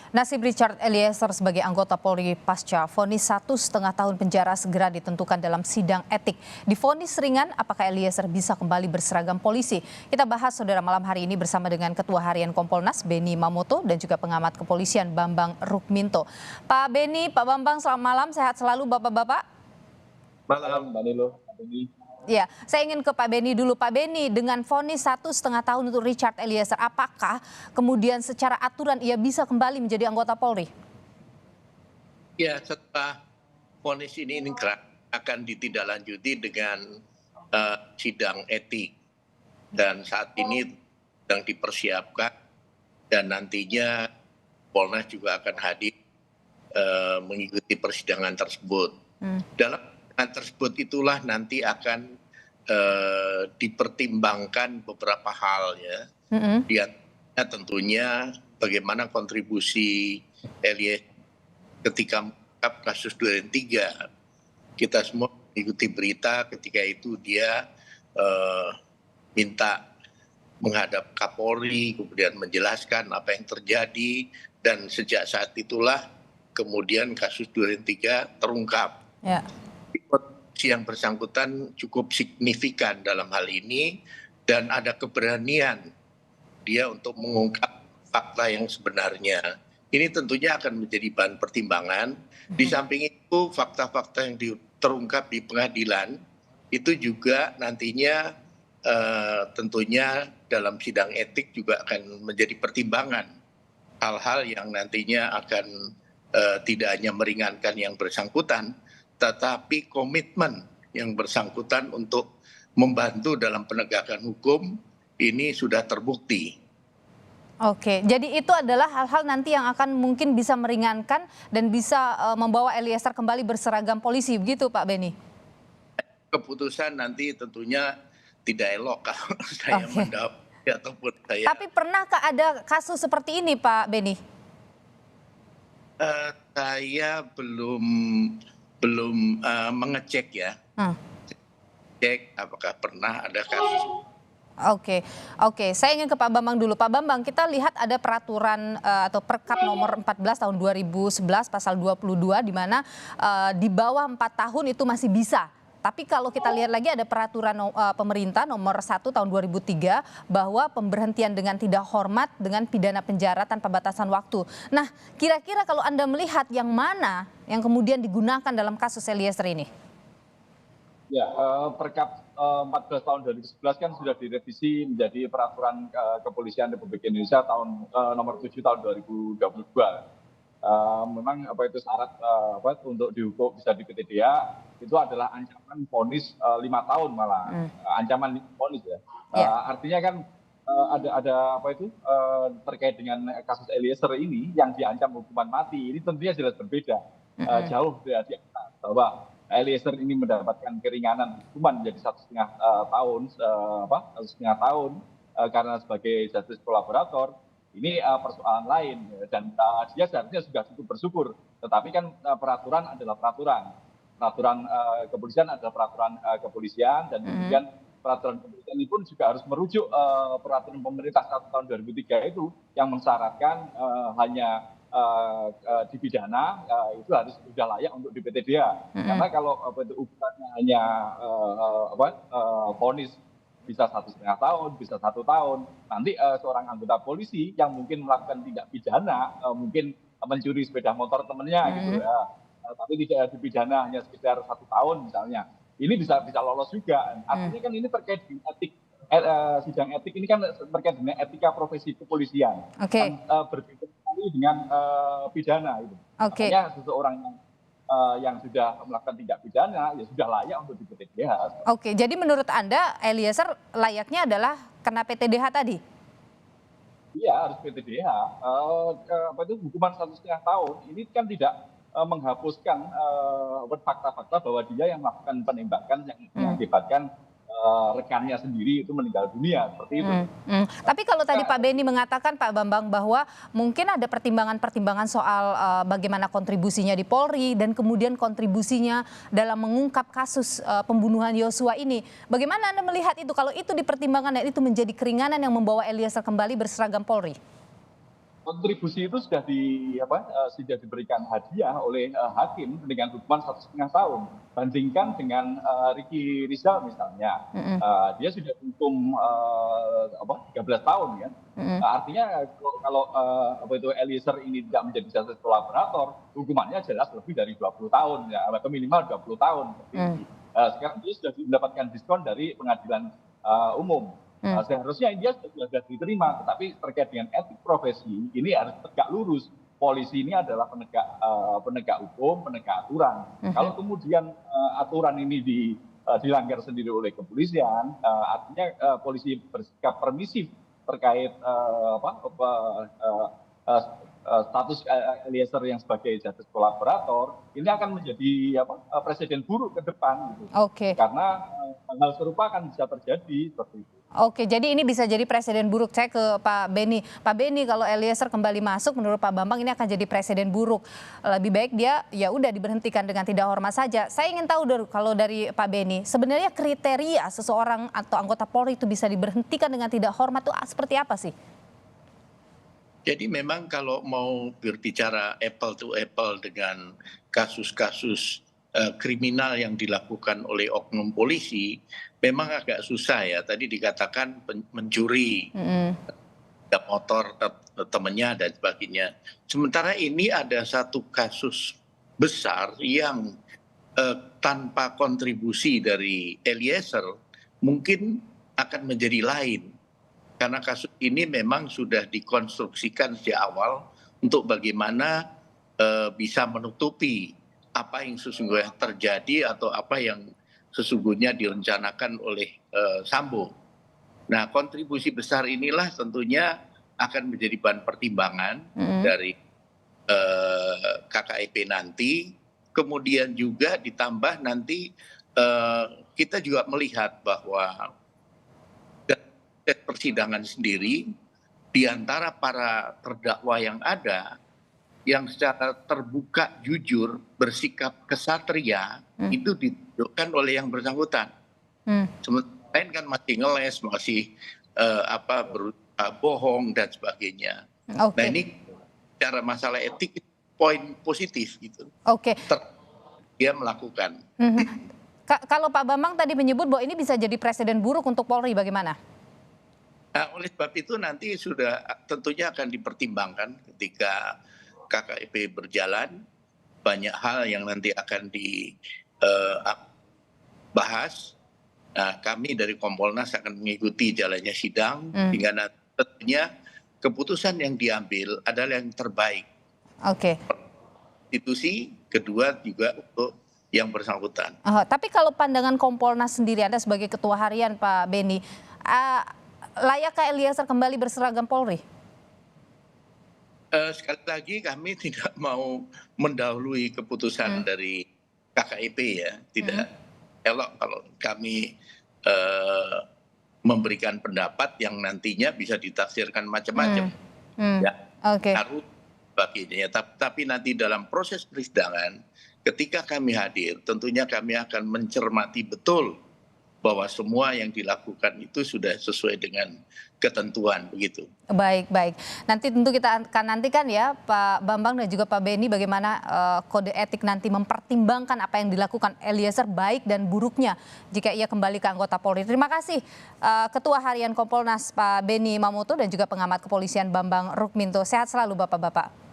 Nasib Richard Eliezer sebagai anggota Polri pasca vonis 1,5 tahun penjara segera ditentukan dalam sidang etik. Di vonis ringan, apakah Eliezer bisa kembali berseragam polisi? Kita bahas saudara malam hari ini bersama dengan Ketua Harian Kompolnas Beni Mamoto dan juga pengamat kepolisian Bambang Rukminto. Pak Beni, Pak Bambang, selamat malam, sehat selalu Bapak-bapak. Malam, Mbak Nilo. Ya, saya ingin ke Pak Beni dulu. Pak Beni, dengan vonis 1,5 tahun untuk Richard Eliezer, apakah kemudian secara aturan ia bisa kembali menjadi anggota Polri? Ya, setelah vonis ini akan ditindaklanjuti dengan sidang etik. Dan saat ini sedang dipersiapkan dan nantinya Polres juga akan hadir mengikuti persidangan tersebut. Dalam persidangan tersebut itulah nanti akan dipertimbangkan beberapa hal ya. Dia tentunya bagaimana kontribusi Eliezer ketika mengungkap kasus Duren 3. Kita semua mengikuti berita ketika itu dia minta menghadap Kapolri, kemudian menjelaskan apa yang terjadi, dan sejak saat itulah kemudian kasus Duren 3 terungkap. Ya. Yang bersangkutan cukup signifikan dalam hal ini dan ada keberanian dia untuk mengungkap fakta yang sebenarnya. Ini tentunya akan menjadi bahan pertimbangan. Di samping itu fakta-fakta yang terungkap di pengadilan itu juga nantinya tentunya dalam sidang etik juga akan menjadi pertimbangan. Hal-hal yang nantinya akan tidak hanya meringankan yang bersangkutan, tetapi komitmen yang bersangkutan untuk membantu dalam penegakan hukum ini sudah terbukti. Oke, jadi itu adalah hal-hal nanti yang akan mungkin bisa meringankan dan bisa membawa Eliezer kembali berseragam polisi, begitu Pak Beni? Keputusan nanti tentunya tidak elok kalau saya mendapat ataupun saya. Tapi pernahkah ada kasus seperti ini Pak Beni? Saya belum mengecek ya, cek apakah pernah ada kasus. Oke, saya ingin ke Pak Bambang dulu. Pak Bambang, kita lihat ada peraturan atau Perkap nomor 14 tahun 2011 pasal 22 di mana di bawah 4 tahun itu masih bisa. Tapi kalau kita lihat lagi ada peraturan pemerintah nomor 1 tahun 2003 bahwa pemberhentian dengan tidak hormat dengan pidana penjara tanpa batasan waktu. Nah, kira-kira kalau Anda melihat yang mana yang kemudian digunakan dalam kasus Eliezer ini? Ya, Perkap 14 tahun 2011 kan sudah direvisi menjadi peraturan kepolisian Republik Indonesia tahun nomor 7 tahun 2022. Memang syarat untuk dihukum bisa di PTDH itu adalah ancaman vonis 5 tahun malah, ancaman vonis ya. Artinya kan ada terkait dengan kasus Eliezer ini yang diancam hukuman mati, ini tentunya jelas berbeda, jauh dari bahwa Eliezer ini mendapatkan keringanan hukuman menjadi 1,5 tahun, 1,5 tahun karena sebagai justice kolaborator. Ini persoalan lain dan dia seharusnya sudah cukup bersyukur. Tetapi kan peraturan adalah peraturan kepolisian adalah peraturan kepolisian, dan kemudian peraturan kepolisian ini pun juga harus merujuk peraturan pemerintah 1 tahun 2003 itu yang mensyaratkan hanya dipidana itu harus sudah layak untuk di PTDH. Karena kalau ukurannya hanya vonis bisa 1,5 tahun, bisa 1 tahun. Nanti seorang anggota polisi yang mungkin melakukan tindak pidana, mungkin mencuri sepeda motor temennya gitu ya, tapi tidak dipidana hanya sekitar 1 tahun misalnya. Ini bisa lolos juga. Artinya kan ini terkait dengan etik, sidang etik ini kan terkait dengan etika profesi kepolisian. Berbeda sekali dengan pidana itu. Makanya seseorang yang sudah melakukan tindak pidana ya sudah layak untuk di PTDH. Oke, jadi menurut Anda Eliezer layaknya adalah kena PTDH tadi? Iya, harus PTDH. Hukuman 1,5 tahun ini kan tidak menghapuskan fakta-fakta bahwa dia yang melakukan penembakan yang mengakibatkan rekannya sendiri itu meninggal dunia, seperti itu. Tapi kalau tadi Pak Beni mengatakan, Pak Bambang, bahwa mungkin ada pertimbangan-pertimbangan soal bagaimana kontribusinya di Polri dan kemudian kontribusinya dalam mengungkap kasus pembunuhan Yosua ini. Bagaimana Anda melihat itu? Kalau itu dipertimbangkan dan itu menjadi keringanan yang membawa Eliezer kembali berseragam Polri? kontribusi itu sudah diberikan hadiah oleh hakim dengan hukuman 1,5 tahun. Bandingkan dengan Ricky Rizal misalnya, dia sudah dihukum 13 tahun ya. Artinya kalau Eliezer ini tidak menjadi justice kolaborator, hukumannya jelas lebih dari 20 tahun ya, atau minimal 20 tahun. Sekarang dia sudah mendapatkan diskon dari pengadilan umum. Seharusnya dia sudah diterima, tetapi terkait dengan etik profesi ini harus tegak lurus. Polisi ini adalah penegak hukum, penegak aturan. Kalau kemudian aturan ini dilanggar sendiri oleh kepolisian, artinya polisi bersikap permisif terkait status Eliezer yang sebagai justice kolaborator, ini akan menjadi presiden buruk ke depan, gitu. Karena hal serupa akan bisa terjadi seperti itu. Oke, jadi ini bisa jadi presiden buruk. Saya ke Pak Beni. Pak Beni, kalau Eliezer kembali masuk, menurut Pak Bambang ini akan jadi presiden buruk. Lebih baik dia ya udah diberhentikan dengan tidak hormat saja. Saya ingin tahu kalau dari Pak Beni, sebenarnya kriteria seseorang atau anggota Polri itu bisa diberhentikan dengan tidak hormat itu seperti apa sih? Jadi memang kalau mau berbicara apple to apple dengan kasus-kasus kriminal yang dilakukan oleh oknum polisi, memang agak susah ya. Tadi dikatakan mencuri motor temannya dan sebagainya. Sementara ini ada satu kasus besar yang tanpa kontribusi dari Eliezer mungkin akan menjadi lain. Karena kasus ini memang sudah dikonstruksikan sejak awal untuk bagaimana bisa menutupi apa yang sesungguhnya terjadi atau apa yang sesungguhnya direncanakan oleh Sambo. Nah, kontribusi besar inilah tentunya akan menjadi bahan pertimbangan dari KKIP nanti. Kemudian juga ditambah nanti kita juga melihat bahwa persidangan sendiri di antara para terdakwa yang ada yang secara terbuka jujur bersikap kesatria itu ditunjukkan oleh yang bersangkutan. Sementara lain kan masih ngeles, masih bohong dan sebagainya. Nah, ini cara masalah etik poin positif gitu. Dia melakukan. Kalau Pak Bambang tadi menyebut bahwa ini bisa jadi presiden buruk untuk Polri, bagaimana? Nah, oleh sebab itu nanti sudah tentunya akan dipertimbangkan ketika KKIP berjalan, banyak hal yang nanti akan dibahas. Nah, kami dari Kompolnas akan mengikuti jalannya sidang, hingga nanti tentunya keputusan yang diambil adalah yang terbaik. Institusi, kedua juga untuk yang bersangkutan. Tapi kalau pandangan Kompolnas sendiri, Anda sebagai Ketua Harian Pak Beni, layakkah Eliezer kembali berseragam Polri? Sekali lagi kami tidak mau mendahului keputusan dari KKIP ya. Tidak elok kalau kami memberikan pendapat yang nantinya bisa ditafsirkan macam-macam. Harus baginya. Tapi nanti dalam proses persidangan, ketika kami hadir, tentunya kami akan mencermati betul bahwa semua yang dilakukan itu sudah sesuai dengan ketentuan begitu. Baik. Nanti tentu kita akan nantikan ya Pak Bambang dan juga Pak Beni bagaimana kode etik nanti mempertimbangkan apa yang dilakukan Eliezer baik dan buruknya jika ia kembali ke anggota Polri. Terima kasih Ketua Harian Kompolnas Pak Beni Mamoto dan juga pengamat kepolisian Bambang Rukminto. Sehat selalu Bapak-bapak.